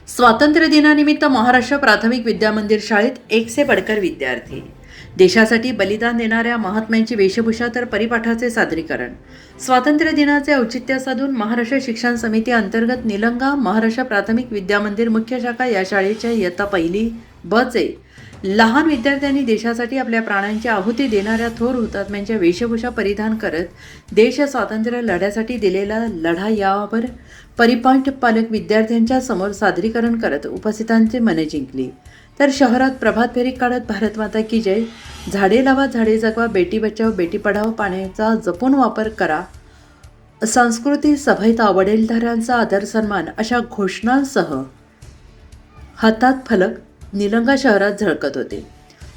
स्वातंत्र्य दिनानिमित्त महाराष्ट्र प्राथमिक विद्यामंदिर शाळेत 1 से बढ़कर विद्यार्थी. देशासाठी बलिदान देणाऱ्या महात्म्यांची वेशभूषा तर परिपाठाचे सादरीकरण. स्वातंत्र्य दिनाचे औचित्य साधून महाराष्ट्र शिक्षण समिती अंतर्गत निलंगा महाराष्ट्र प्राथमिक विद्यामंदिर मुख्य शाखा या शाळेच्या इयत्ता पहिली ब चे लहान विद्यार्थ्यांनी देशासाठी आपल्या प्राणांची आहुती देणाऱ्या थोर हुतात्म्यांच्या वेशभूषा परिधान करत देश स्वातंत्र्य लढ्यासाठी दिलेला लढा यावर परिपाठ पालक विद्यार्थ्यांच्या समोर सादरीकरण करत उपस्थितांचे मने जिंकली. तर शहरात प्रभात फेरी काढत भारत माता की जय, झाडे लावा झाडे जगवा, बेटी बचाव बेटी पढाओ, पाण्याचा जपून वापर करा, सांस्कृतिक सभेत वडीलधाऱ्यांचा आदर सन्मान अशा घोषणांसह हातात फलक निलंगा शहरात झळकत होते.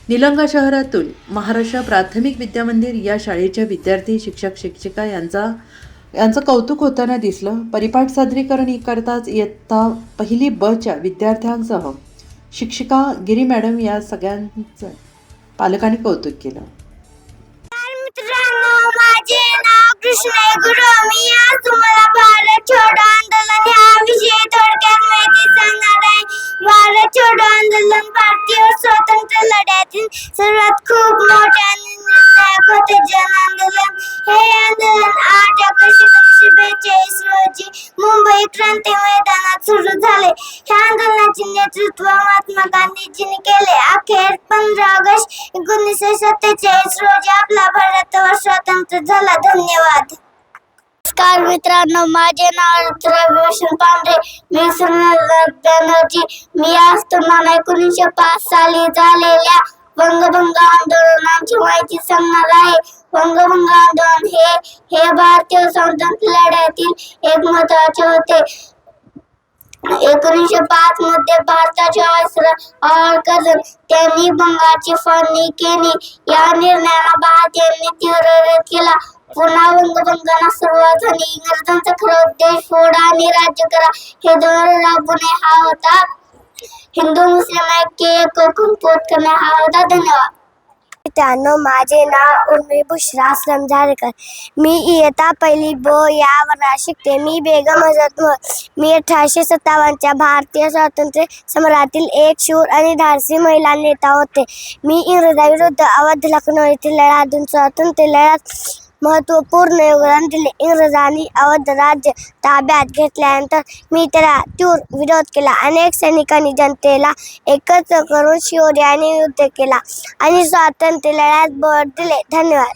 निलंगा शहरातून महाराष्ट्र प्राथमिक विद्यामंदिर या शाळेच्या विद्यार्थी शिक्षक शिक्षिका यांचं कौतुक होताना दिसलं. परिपाठ सादरीकरण करताच इयत्ता पहिली ब च्या विद्यार्थ्यांसह शिक्षिका गिरी मॅडम या सगळ्यांचं पालकांनी कौतुक केलं. मित्रांनो, माझे नाव कृष्ण गुरु. मी आज तुम्हाला भारत छोडो आंदोलन या विषयी थोडक्यात माहिती सांगणार आहे. भारत छोडो आंदोलन भारतीय स्वातंत्र्य लढ्यातील सर्वात खूप मोठे आणि निर्णायक होते जन आंदोलन. हे आंदोलन 8 ऑगस्ट 1942 रोजी मुंबई क्रांती मैदानात सुरू झाले. ह्या आंदोलनाचे नेतृत्व महात्मा गांधीजींनी केले. अखेर 15 ऑगस्ट 1947 रोजी आपला भारतवर्ष स्वतंत्र झाला. धन्यवाद. नमस्कार मित्रांनो, माझे नाव रविभूषण पांढरे. मी बॅनर्जी. मी आज तुम्हाला 1905 साली झालेल्या वंगभंग आंदोलनाची माहिती सांगणार आहे. वंगभंग आंदोलन हे भारतीय स्वातंत्र्य लढ्यातील एक महत्त्वाचे होते. 1905 मध्ये भारताचे व्हायसरॉय त्यांनी बंगालची फाळणी केली. या निर्णयाला भारतीयांनी तीव्र विरोध केला. पुन्हा वंगभंगाला सुरुवात झाली. इंग्रजांचा खरा उद्देश फोडा आणि राज्य करा हे धोरण राबवणे हा होता. हिंदू मुस्लिम ऐक्य कोकण पोत करणे हा होता. धन्यवाद. मित्रांनो, माझे नाव उर्मी बुशरा असलम झारेकर. मी इयत्ता पहिली ब या वर्गात शिकते. मी बेगम आझाद मी 1857च्या भारतीय स्वातंत्र्य समरातील एक शूर आणि धाडसी महिला नेता होते. मी इंग्रजांविरुद्ध अवध लखनौ येथील लढ्यातून स्वातंत्र्य लढ्यात महत्त्वपूर्ण योगदान दिले. इंग्रजांनी अवध राज्य ताब्यात घेतल्यानंतर मी त्याला तीव्र विरोध केला. अनेक सैनिकांनी जनतेला एकत्र करून शौर्याने युद्ध केला आणि स्वातंत्र्य लढ्यात बळ दिले. धन्यवाद.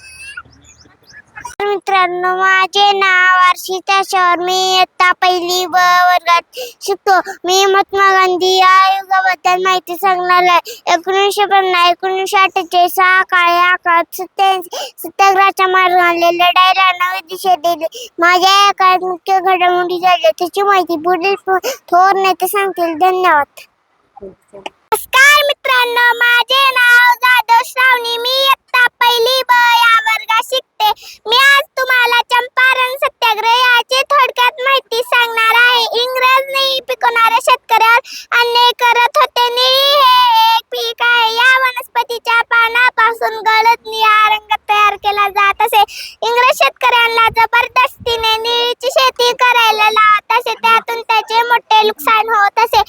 मित्रांनो, माझे नाव अर्शिता शौर. मी इयत्ता पहिली ब वर्गात शिकतो. मी महात्मा गांधी या युगाबद्दल माहिती सांगणार आहे. 1950 1948 हा काळ या काळात सत्याग्रहाच्या मार्गाने लढायला नवी दिशा दिली. माझ्या या काळात मुख्य घडामोडी झाल्या त्याची माहिती पुढील थोर नेते सांगतील. धन्यवाद. नमस्कार मित्रांनो, माझे नाव जाधव श्रावणी. मी इयत्ता पहिली ब या वर्गात शिकते. मी आज तुम्हाला चंपारण सत्याग्रह याची थोडक्यात माहिती सांगणार आहे. इंग्रज नेहमी पिकवणाऱ्या शेतकऱ्यावर अन्याय करत होते. निळी हे एक पीक आहे. या वनस्पतीच्या पानापासून गडद निळा रंग तयार केला जात असे. इंग्रज शेतकऱ्यांना जबरदस्तीने निळीची शेती करायला लावत असे. त्यातून त्याचे मोठे नुकसान होत असे.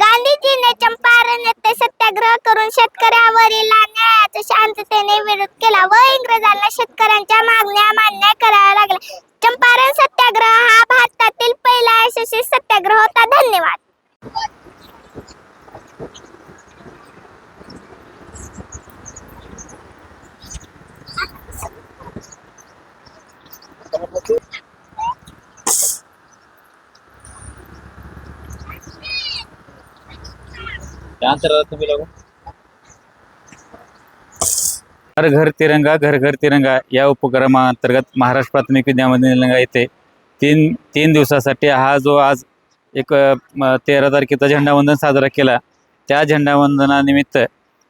गांधीजीने चंपारण येथे सत्याग्रह करून शेतकऱ्यावरील अन्यायाचा शांततेने विरोध केला व इंग्रजांना शेतकऱ्यांच्या मागण्या मान्य कराव्या लागल्या. चंपारण सत्याग्रह हा भारतातील पहिला यशस्वी सत्याग्रह होता. धन्यवाद. हर घर तिरंगा घर घर तिरंगा या उपक्रमाअंतर्गत महाराष्ट्र प्राथमिक विद्यामंदिर निलंगा येथे तीन दिवसासाठी हा जो आज 13 तारखेचा झेंडावंदन साजरा केला. त्या झेंडावंदनानिमित्त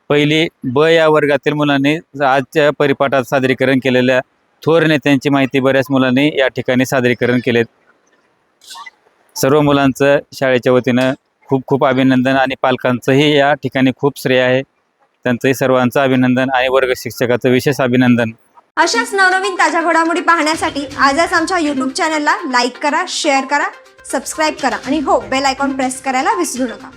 पहिली ब या वर्गातील मुलांनी आजच्या परिपाठात सादरीकरण केलेल्या थोर नेत्यांची माहिती बऱ्याच मुलांनी या ठिकाणी सादरीकरण केले. सर्व मुलांचं शाळेच्या वतीनं खूप खूप अभिनंदन आणि पालकांचंही या ठिकाणी खूप श्रेय आहे. त्यांचंही सर्वांचं अभिनंदन आणि वर्ग शिक्षकाचं विशेष अभिनंदन. अशाच नवनवीन ताज्या घडामोडी पाहण्यासाठी आजच आमच्या YouTube चॅनलला लाईक करा, शेअर करा, सबस्क्राईब करा आणि हो बेल आयकॉन प्रेस करायला विसरू नका.